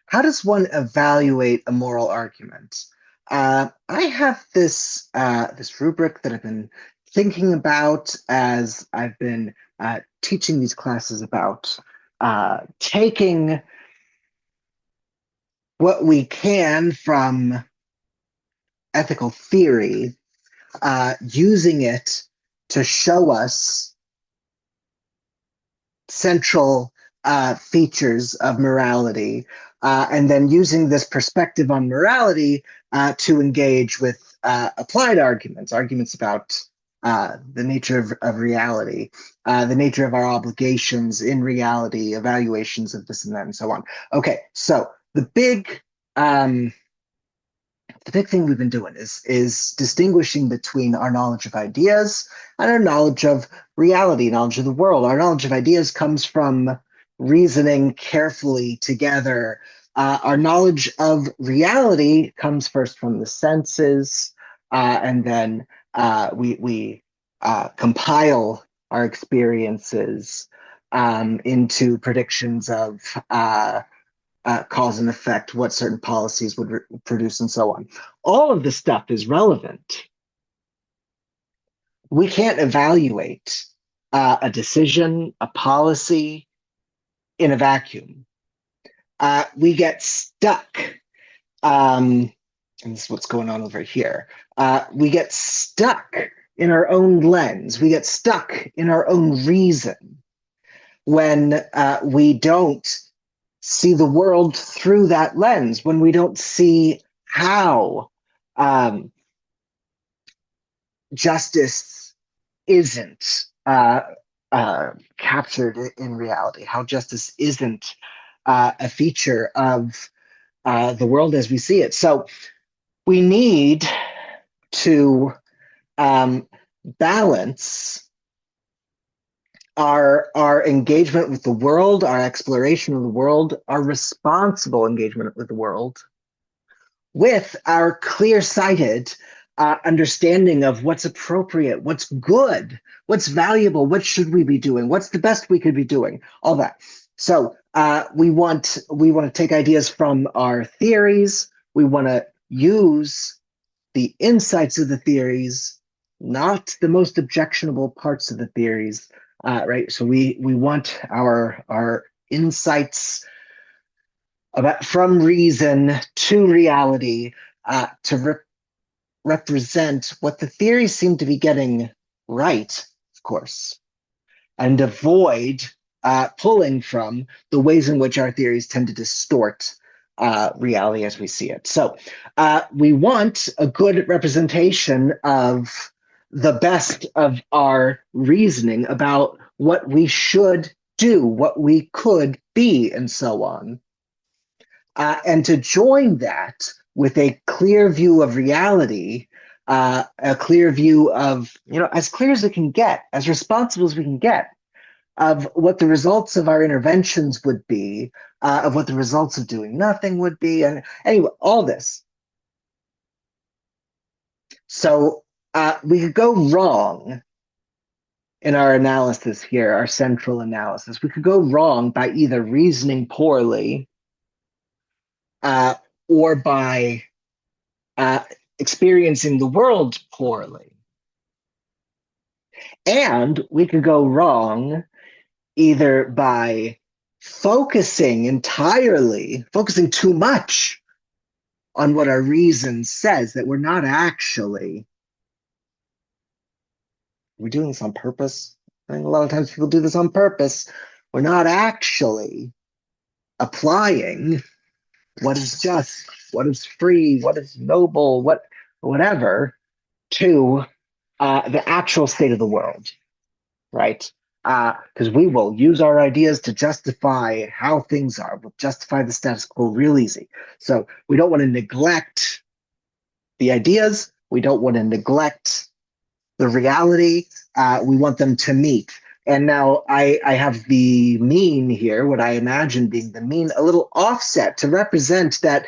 how does one evaluate a moral argument? I have this rubric that I've been thinking about as I've been teaching these classes about taking what we can from ethical theory, using it to show us central features of morality, and then using this perspective on morality to engage with applied arguments, arguments about the nature of reality, the nature of our obligations in reality, evaluations of this and that, and so on. Okay, so um, the big thing we've been doing is distinguishing between our knowledge of ideas and our knowledge of reality, knowledge of the world. Our knowledge of ideas comes from reasoning carefully together. Our knowledge of reality comes first from the senses, and then we compile our experiences into predictions of cause and effect, what certain policies would produce, and so on. All of this stuff is relevant. We can't evaluate a decision, a policy in a vacuum. We get stuck, and this is what's going on over here. We get stuck in our own lens. We get stuck in our own reason when we don't see the world through that lens, when we don't see how justice isn't captured in reality, how justice isn't a feature of the world as we see it. So we need to balance our engagement with the world, our exploration of the world, our responsible engagement with the world, with our clear-sighted understanding of what's appropriate, what's good, what's valuable, what should we be doing, what's the best we could be doing, all that. So we want to take ideas from our theories. We want to use the insights of the theories, not the most objectionable parts of the theories, right? So we want our insights about from reason to reality to represent what the theories seem to be getting right, of course, and avoid pulling from the ways in which our theories tend to distort reality as we see it. So we want a good representation of the best of our reasoning about what we should do, what we could be, and so on. And to join that with a clear view of reality, a clear view of, as clear as it can get, as responsible as we can get, of what the results of our interventions would be, of what the results of doing nothing would be, and anyway, all this. So we could go wrong in our analysis here, our central analysis. We could go wrong by either reasoning poorly or by experiencing the world poorly. And we could go wrong either by focusing too much on what our reason says, that we're not actually. We're doing this on purpose. I think a lot of times people do this on purpose. We're not actually applying what is just, what is free, what is noble, whatever, to the actual state of the world, right? Because we will use our ideas to justify how things are. We'll justify the status quo real easy. So we don't want to neglect the ideas. We don't want to neglect the reality. We want them to meet. And now I have the mean here, what I imagine being the mean, a little offset to represent that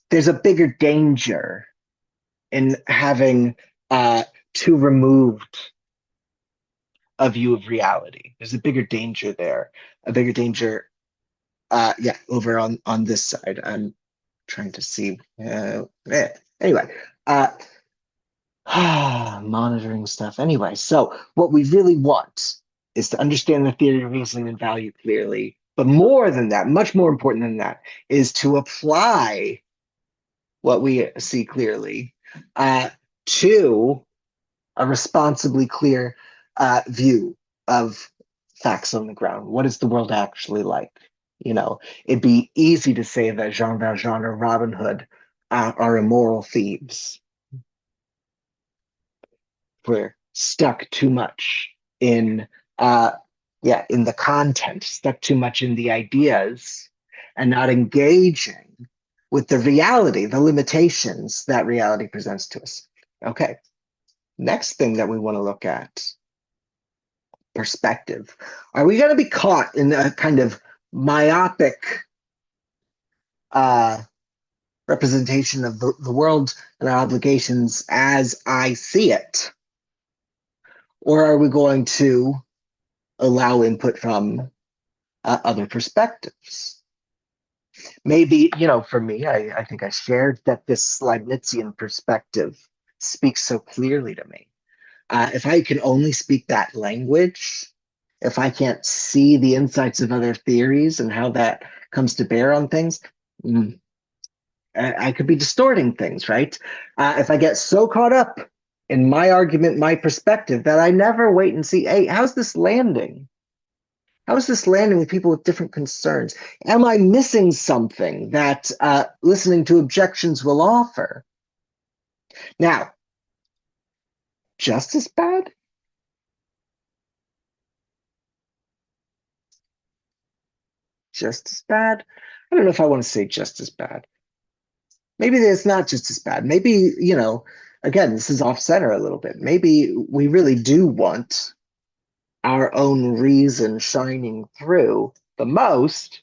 there's a bigger danger in having too removed a view of reality. There's a bigger danger there, a bigger danger Yeah, over on this side. I'm trying to see. Anyway, uh, monitoring stuff. Anyway, so what we really want is to understand the theory of reason and value clearly. But more than that, much more important than that, is to apply what we see clearly to a responsibly clear view of facts on the ground. What is the world actually like? You know, it'd be easy to say that Jean Valjean or Robin Hood are immoral thieves. We're stuck too much in in the content, stuck too much in the ideas, and not engaging with the reality, the limitations that reality presents to us. Okay, next thing that we want to look at, perspective. Are we going to be caught in a kind of myopic uh, representation of the world and our obligations as I see it? Or are we going to allow input from other perspectives? Maybe, for me, I think I shared that this Leibnizian perspective speaks so clearly to me. If I can only speak that language, if I can't see the insights of other theories and how that comes to bear on things, I could be distorting things, right? If I get so caught up in my argument, my perspective, that I never wait and see, hey, how's this landing? How is this landing with people with different concerns? Am I missing something that listening to objections will offer? Now, just as bad? Just as bad? I don't know if I want to say just as bad. Maybe it's not just as bad. Maybe, again, this is off center a little bit. Maybe we really do want our own reason shining through the most,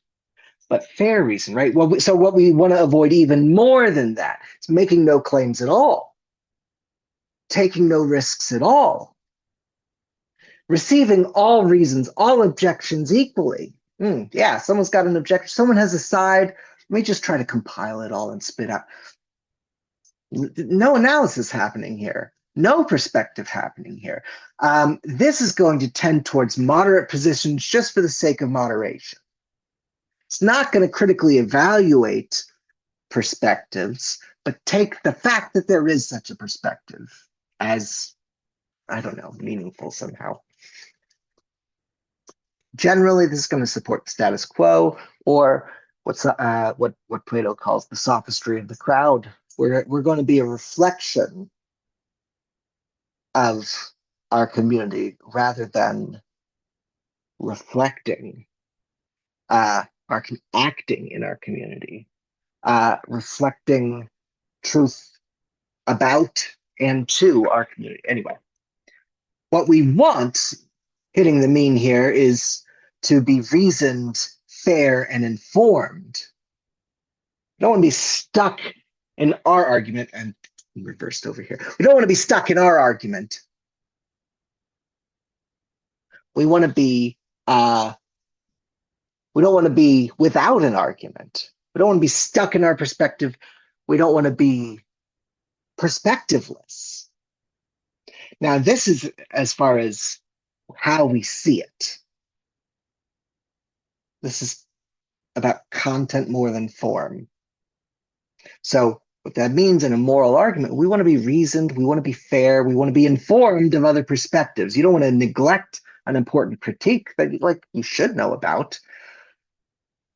but fair reason, right? Well, so what we want to avoid even more than that is making no claims at all, taking no risks at all, receiving all reasons, all objections equally. Yeah, someone's got an objection, someone has a side. Let me just try to compile it all and spit out. No analysis happening here, no perspective happening here. This is going to tend towards moderate positions just for the sake of moderation. It's not going to critically evaluate perspectives, but take the fact that there is such a perspective as, I don't know, meaningful somehow. Generally, this is going to support the status quo, or what Plato calls the sophistry of the crowd. We're going to be a reflection of our community rather than reflecting acting in our community, reflecting truth about and to our community. Anyway, what we want, hitting the mean here, is to be reasoned, fair, and informed. We don't want to be stuck in our argument, and reversed over here. We don't want to be stuck in our argument. We want to be we don't want to be without an argument. We don't want to be stuck in our perspective. We don't want to be perspectiveless. Now, this is as far as how we see it. This is about content more than form. So what that means in a moral argument, we want to be reasoned, we want to be fair, we want to be informed of other perspectives. You don't want to neglect an important critique that you should know about.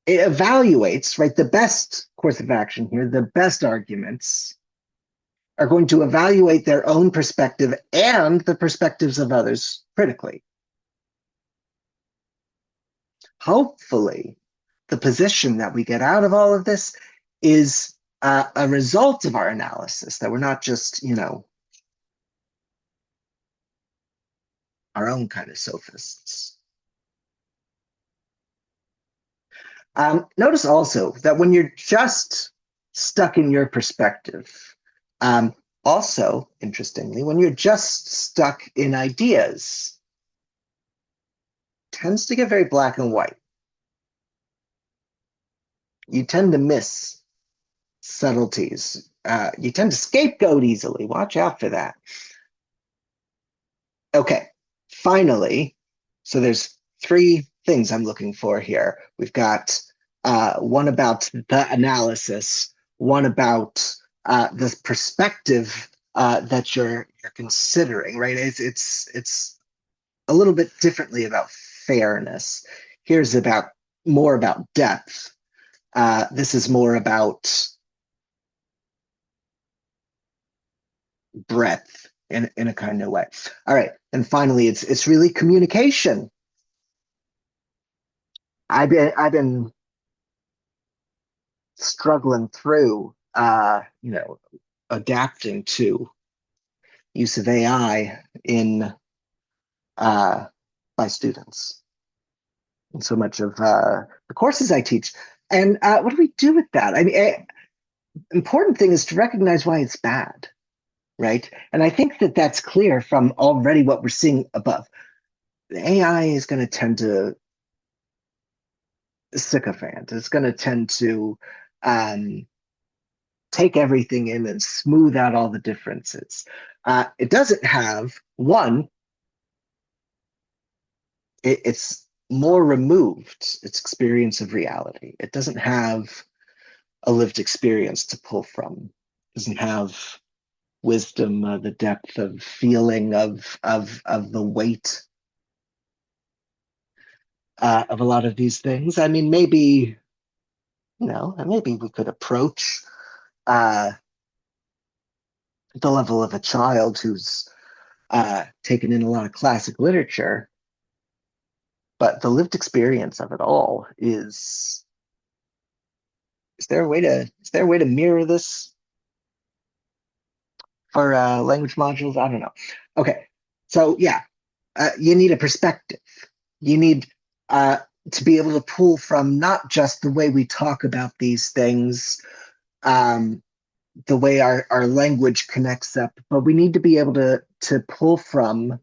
It evaluates, right? The best course of action here, the best arguments are going to evaluate their own perspective and the perspectives of others critically. Hopefully, the position that we get out of all of this is a result of our analysis, that we're not just, our own kind of sophists. Notice also that when you're just stuck in your perspective, also, interestingly, when you're just stuck in ideas, tends to get very black and white. You tend to miss subtleties. You tend to scapegoat easily. Watch out for that. Okay, finally, so there's three things I'm looking for here. We've got one about the analysis, one about the perspective that you're considering, right? It's a little bit differently about fairness. Here's about more about depth. This is more about breadth in a kind of way. All right, and finally, it's really communication. I've been struggling through adapting to use of AI in uh, my students and so much of the courses I teach. And what do we do with that? I mean, important thing is to recognize why it's bad, right? And I think that that's clear from already what we're seeing above. The AI is going to tend to sycophant. It's going to tend to um, take everything in and smooth out all the differences. It doesn't have one. It's more removed. Its experience of reality. It doesn't have a lived experience to pull from. It doesn't have wisdom, the depth of feeling of the weight of a lot of these things. I mean, maybe we could approach uh, the level of a child who's taken in a lot of classic literature, but the lived experience of it all is there a way to mirror this for language modules? I don't know. Okay, so yeah, you need a perspective. You need uh, to be able to pull from not just the way we talk about these things, um, the way our language connects up, but we need to be able to pull from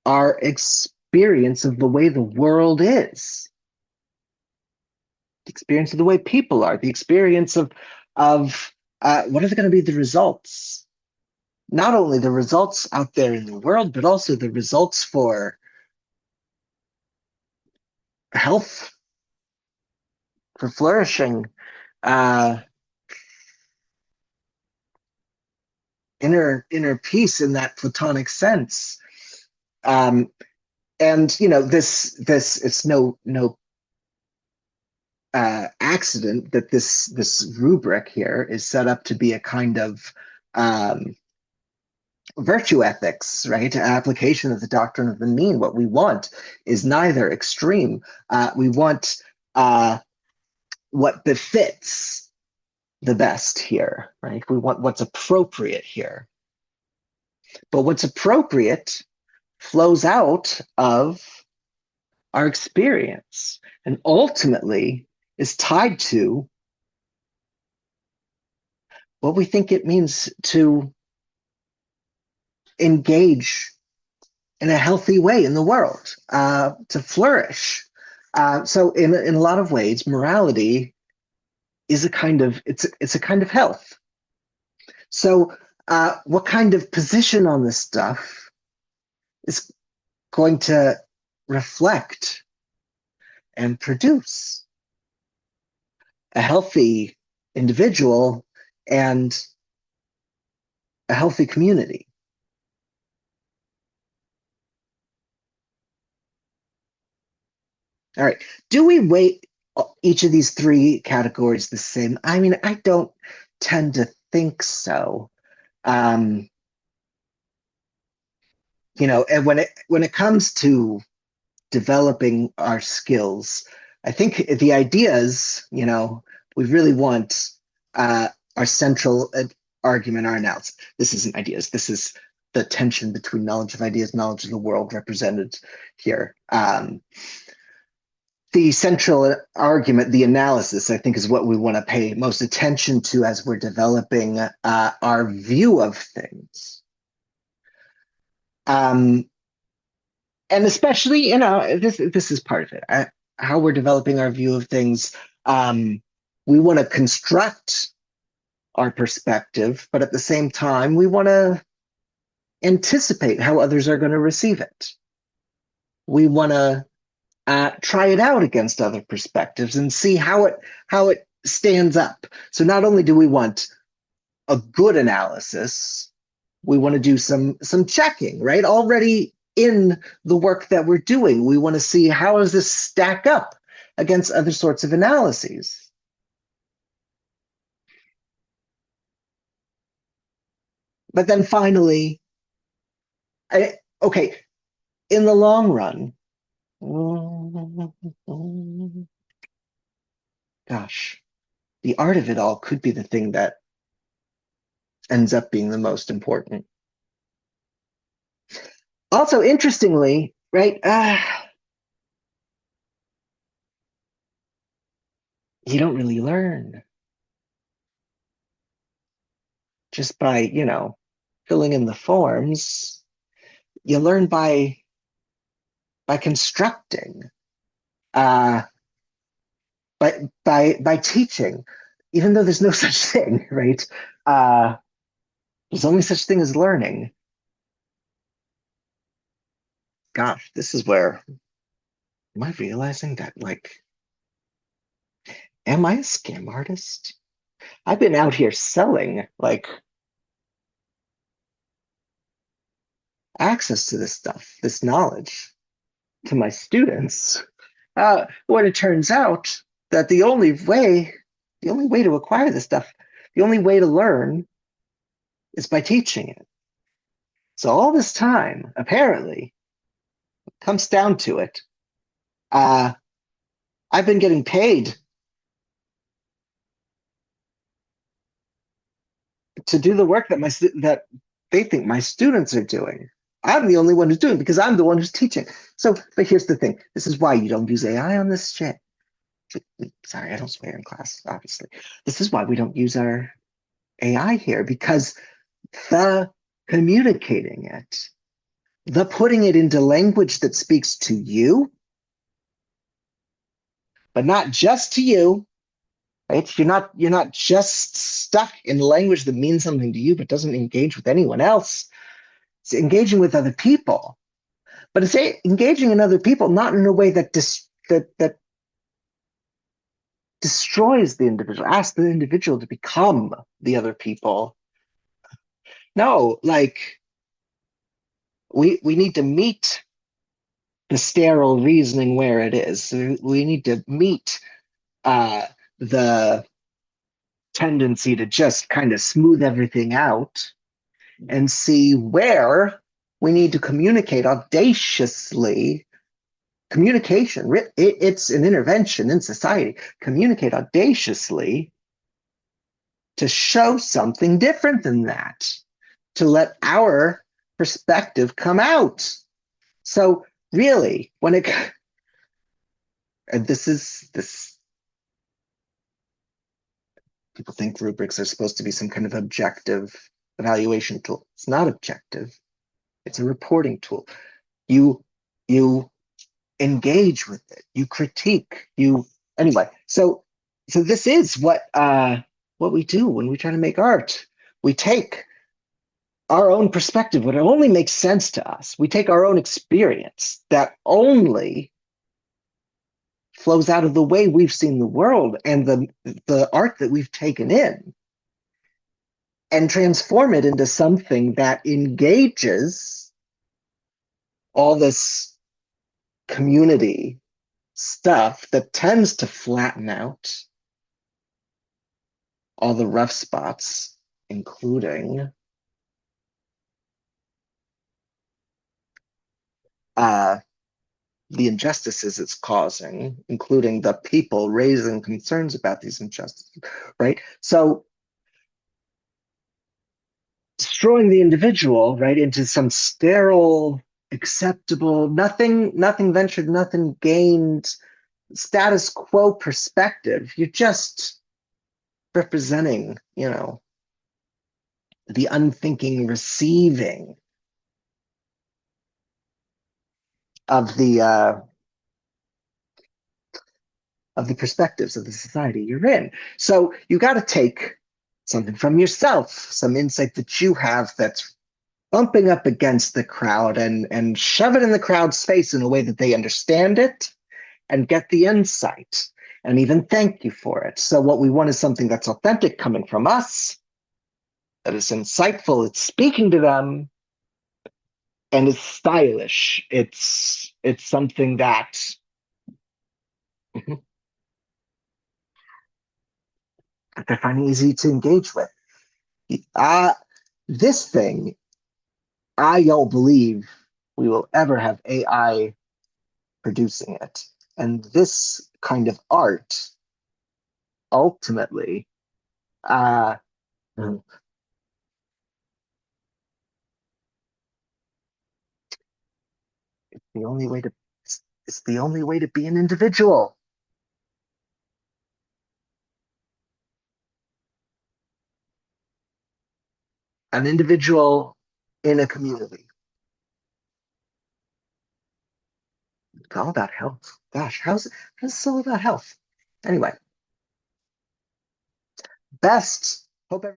our experience of the way the world is, the experience of the way people are, the experience of what are going to be the results, not only the results out there in the world, but also the results for health, for flourishing, uh, inner peace in that Platonic sense. Um, and this it's no accident that this rubric here is set up to be a kind of um, virtue ethics, right? Application of the doctrine of the mean. What we want is neither extreme. We want what befits the best here, right? We want what's appropriate here. But what's appropriate flows out of our experience and ultimately is tied to what we think it means to engage in a healthy way in the world, to flourish. So in a lot of ways, morality is a kind of health. So what kind of position on this stuff is going to reflect and produce a healthy individual and a healthy community? All right. Do we weight each of these three categories the same? I mean, I don't tend to think so. Um, and when it comes to developing our skills, I think the idea is, we really want our central argument, our analysis. This isn't ideas. This is the tension between knowledge of ideas, knowledge of the world represented here. The central argument, the analysis, I think, is what we want to pay most attention to as we're developing our view of things. And especially, this is part of it. How we're developing our view of things. We want to construct our perspective, but at the same time, we want to anticipate how others are going to receive it. We want to try it out against other perspectives and see how it stands up. So not only do we want a good analysis, we want to do some checking, right? Already in the work that we're doing, we want to see how does this stack up against other sorts of analyses. But then finally, okay, in the long run, gosh, the art of it all could be the thing that ends up being the most important. Also, interestingly, right, you don't really learn just by, filling in the forms. You learn by constructing, uh, by teaching, even though there's no such thing, right? Uh, there's only such thing as learning. Gosh, this is where am I realizing that like, am I a scam artist? I've been out here selling like access to this stuff, this knowledge to my students. When it turns out that the only way to acquire this stuff, the only way to learn is by teaching it. So all this time, apparently, comes down to it. Uh, I've been getting paid to do the work that they think my students are doing. I'm the only one who's doing it because I'm the one who's teaching. So, but here's the thing: this is why you don't use AI on this shit. Sorry, I don't swear in class, obviously. This is why we don't use our AI here because the communicating it, the putting it into language that speaks to you, but not just to you, right? You're not just stuck in language that means something to you but doesn't engage with anyone else. It's engaging with other people, but it's engaging in other people not in a way that destroys the individual, asks the individual to become the other people. No, like we need to meet the sterile reasoning where it is. We need to meet uh, the tendency to just kind of smooth everything out and see where we need to communicate audaciously. Communication, it's an intervention in society. Communicate audaciously to show something different than that, to let our perspective come out. So really, when it and this people think rubrics are supposed to be some kind of objective evaluation tool. It's not objective. It's a reporting tool. You engage with it. You critique. You anyway. So this is what we do when we try to make art. We take our own perspective, what only makes sense to us. We take our own experience that only flows out of the way we've seen the world and the art that we've taken in and transform it into something that engages all this community stuff that tends to flatten out all the rough spots, including uh, the injustices it's causing, including the people raising concerns about these injustices, right? So destroying the individual, right, into some sterile, acceptable, nothing ventured, nothing gained, status quo perspective. You're just representing, the unthinking receiving of of the perspectives of the society you're in. So you got to take something from yourself, some insight that you have that's bumping up against the crowd and shove it in the crowd's face in a way that they understand it and get the insight and even thank you for it. So what we want is something that's authentic coming from us, that is insightful, it's speaking to them, and is stylish. It's something that they're finding easy to engage with. Uh, this thing, I don't believe we will ever have AI producing it. And this kind of art, ultimately, uh, the only way to it's the only way to be an individual in a community. It's all about health. Gosh, how's this all about health? Anyway, best. Hope